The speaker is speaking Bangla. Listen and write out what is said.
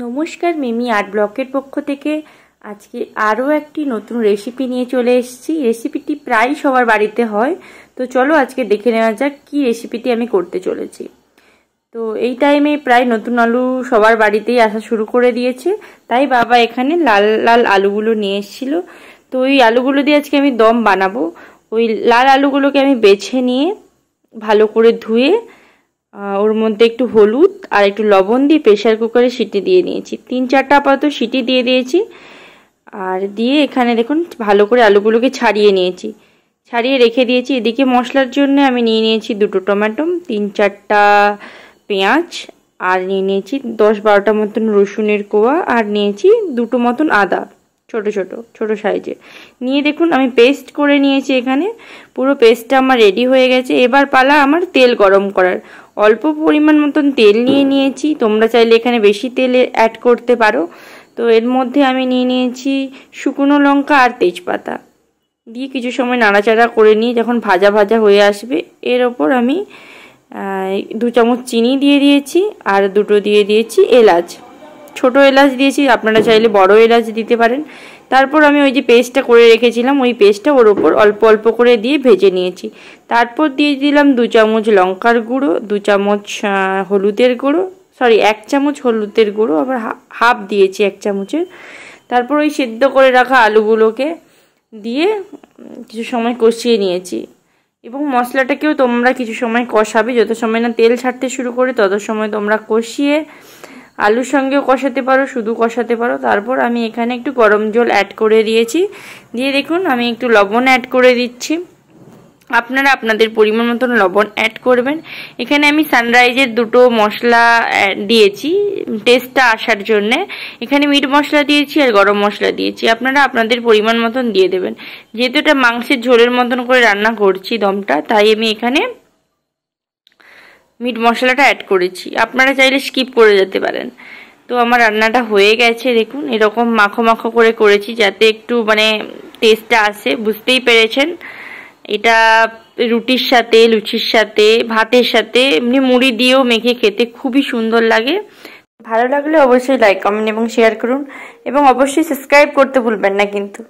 নমস্কার, মিমি আর্ট ব্লকের পক্ষ থেকে আজকে আরও একটি নতুন রেসিপি নিয়ে চলে এসেছি। রেসিপিটি প্রায় সবার বাড়িতে হয়, তো চলো আজকে দেখে নেওয়া যাক কি রেসিপিটি আমি করতে চলেছি। তো এই টাইমে প্রায় নতুন আলু সবার বাড়িতেই আসা শুরু করে দিয়েছে, তাই বাবা এখানে লাল লাল আলুগুলো নিয়ে এসেছিল। তো ওই আলুগুলো দিয়ে আজকে আমি দম বানাবো। ওই লাল আলুগুলোকে আমি বেছে নিয়ে ভালো করে ধুয়ে ওর মধ্যে একটু হলুদ আর একটু লবণ দিয়ে প্রেশার কুকারে সিটি দিয়ে নিয়েছি। 3-4টা আপাতত সিটি দিয়ে দিয়েছি। আর দিয়ে এখানে দেখুন ভালো করে আলুগুলোকে ছাড়িয়ে নিয়েছি, ছাড়িয়ে রেখে দিয়েছি। এদিকে মশলার জন্য আমি নিয়ে নিয়েছি 2টো টমেটো, 3-4টা পেঁয়াজ, আর নিয়ে নিয়েছি 10-12টা মতন রসুনের কোয়া, আর নিয়েছি 2টো মতন আদা ছোট সাইজে নিয়ে দেখুন আমি পেস্ট করে নিয়েছি। এখানে পুরো পেস্টটা আমার রেডি হয়ে গেছে। এবার পালা আমার তেল গরম করার। অল্প পরিমাণ মতন তেল নিয়ে নিয়েছি, তোমরা চাইলে এখানে বেশি তেল অ্যাড করতে পারো। তো এর মধ্যে আমি নিয়ে নিয়েছি শুকনো লঙ্কা আর তেজপাতা দিয়ে কিছু সময় নাড়াচাড়া করে নিয়ে যখন ভাজা ভাজা হয়ে আসবে এর ওপর আমি 2 চামচ চিনি দিয়ে দিয়েছি, আর 2টো দিয়ে দিয়েছি এলাচ, ছোট এলাচ দিয়েছি, আপনারা চাইলে বড় এলাচ দিতে পারেন। তারপর আমি ওই যে পেস্টটা করে রেখেছিলাম ওই পেস্টটা ওর ওপর অল্প অল্প করে দিয়ে ভেজে নিয়েছি। তারপর দিয়ে দিলাম 2 চামচ লঙ্কার গুঁড়ো, 2 চামচ হলুদের গুঁড়ো, 1 চামচ হলুদের গুঁড়ো, আবার হাফ দিয়েছি 1 চামচের। তারপর ওই সেদ্ধ করে রাখা আলুগুলোকে দিয়ে কিছু সময় কষিয়ে নিয়েছি। এবং মশলাটাকেও তোমরা কিছু সময় কষাবে, যত সময় না তেল ছাড়তে শুরু করে তত সময় তোমরা কষিয়ে আলুর সঙ্গেও কষাতে পারো, শুধু কষাতে পারো। তারপর আমি এখানে একটু গরম জল অ্যাড করে দিয়েছি, দিয়ে দেখুন আমি একটু লবণ অ্যাড করে দিচ্ছি। আপনারা আপনাদের পরিমাণ মতন লবণ অ্যাড করবেন। এখানে আমি সানরাইজের 2টো মশলা দিয়েছি টেস্টটা আসার জন্যে। এখানে মিট মশলা দিয়েছি আর গরম মশলা দিয়েছি, আপনারা আপনাদের পরিমাণ মতন দিয়ে দেবেন। যেহেতু এটা মাংসের ঝোলের মতন করে রান্না করছি দমটা, তাই আমি এখানে মিট মশলাটা অ্যাড করেছি, আপনারা চাইলে স্কিপ করে যেতে পারেন। তো আমার রান্নাটা হয়ে গেছে, দেখুন এরকম মাখো মাখো করে করেছি যাতে একটু টেস্টটা আসে, বুঝতেই পেরেছেন। এটা রুটির সাথে, লুচির সাথে, ভাতের সাথে, এমনি মুড়ি দিয়েও মেখে খেতে খুবই সুন্দর লাগে। ভালো লাগলে অবশ্যই লাইক, কমেন্ট এবং শেয়ার করুন, এবং অবশ্যই সাবস্ক্রাইব করতে ভুলবেন না কিন্তু।